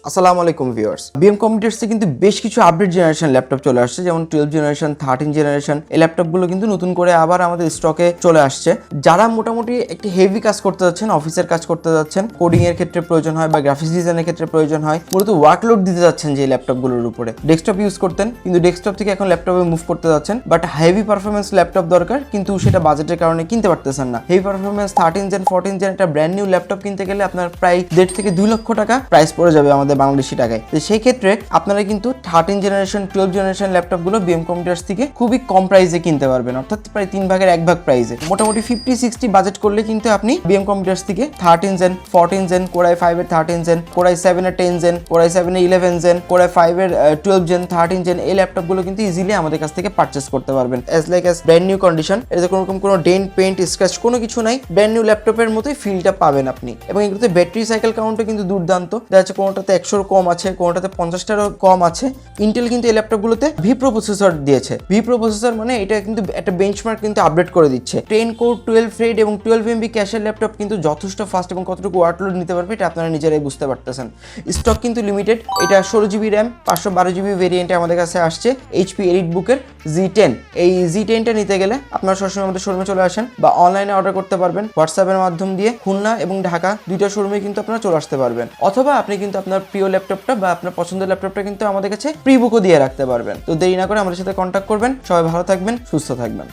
আসসালামু আলাইকুম viewers, BM কম্পিউটার্সে কিন্তু বেশ কিছু আপডেট জেনারেশন ল্যাপটপ চলে আসছে, যেমন 12 জেনারেশন, 13 জেনারেশন। এই ল্যাপটপগুলো কিন্তু নতুন করে আবার আমাদের স্টকে চলে আসছে। যারা মোটামুটি একটি হেভি কাজ করতে যাচ্ছেন, অফিসের কাজ করতে যাচ্ছেন, কোডিং এর ক্ষেত্রে প্রয়োজন হয় বা গ্রাফিক্স ডিজাইনের ক্ষেত্রে প্রয়োজন হয়, মূলত ওয়ার্কলোড দিতে যাচ্ছেন যে ল্যাপটপগুলোর উপরে। ডেস্কটপ ইউজ করতেন কিন্তু ডেস্কটপ থেকে এখন ল্যাপটপে মুভ করতে যাচ্ছেন, বাট হেভি পারফরমেন্স ল্যাপটপ দরকার, কিন্তু সেটা বাজেটের কারণে কিনতে পারতেছেন না। হেভি পারফরমেন্স 13 জেন 14 জেন একটা ব্র্যান্ড নিউ ল্যাপটপ কিনতে গেলে আপনার প্রায় 1.5 থেকে 2 লক্ষ টাকা প্রাইস পড়ে যাবে আমাদের বাংলাদেশি টাকায়। তো সেই ক্ষেত্রে আপনারা কিন্তু 13 জেনারেশন 12 জেনারেশন ল্যাপটপগুলো বিএম কম্পিউটার্স থেকে খুবই কম প্রাইসে কিনতে পারবেন, অর্থাৎ প্রায় 3 ভাগের 1 ভাগ প্রাইসে। মোটামুটি 50-60 বাজেট করলে কিন্তু আপনি বিএম কম্পিউটার্স থেকে 13 জেন 14 জেন কোরাই 5 এর 13 জেন, কোরাই 7 এর 10 জেন, কোরাই 7 এর 11 জেন, কোরাই 5 এর 12 জেন 13 জেন এই ল্যাপটপগুলো কিন্তু ইজিলি আমাদের কাছ থেকে পারচেজ করতে পারবেন অ্যাজ ব্র্যান্ড নিউ কন্ডিশন। এতে কোনো ডেন্ট পেন্ট স্ক্র্যাচ কোনো কিছু নাই, ব্র্যান্ড নিউ ল্যাপটপের মতোই ফিলটা পাবেন আপনি। এবং এগুলোতে ব্যাটারি সাইকেল কাউন্টও কিন্তু দুর্দান্ত, দেখা যাচ্ছে কোনোটাতে 100 কম আছে, কোনোটাতে 50টারও কম আছে। ইন্টেল কিন্তু এই ল্যাপটপগুলোতে ভি প্রো প্রসেসর দিয়েছে। ভি প্রো প্রসেসর মানে এটা কিন্তু একটা বেঞ্চমার্ক কিন্তু আপডেট করে দিচ্ছে। 10 কোর 12 থ্রেড এবং 12 এমবি ক্যাশের ল্যাপটপ কিন্তু যথেষ্ট ফাস্ট এবং কতটুকু ওয়ার্কলোড নিতে পারবে এটা আপনারা নিজেরাই বুঝতে পারতেছেন। স্টক কিন্তু লিমিটেড। এটা 16 জিবি র্যাম 512 জিবি ভেরিয়েন্টে আমাদের কাছে আসছে এইচপি এলিট বুকের Z10। এই Z10টা নিতে গেলে আপনারা সবসময় আমাদের শোরুমে চলে আসেন বা অনলাইনে অর্ডার করতে পারবেন হোয়াটসঅ্যাপের মাধ্যম দিয়ে। খুলনা এবং ঢাকা দুইটা শোরুমে কিন্তু আপনারা চলে আসতে পারবেন, অথবা আপনি কিন্তু আপনার প্রিয় ল্যাপটপটা বা আপনার পছন্দের ল্যাপটপটা কিন্তু আমাদের কাছে প্রি বুকও দিয়ে রাখতে পারবেন। তো দেরি না করে আমাদের সাথে কন্ট্যাক্ট করবেন। সবাই ভালো থাকবেন, সুস্থ থাকবেন।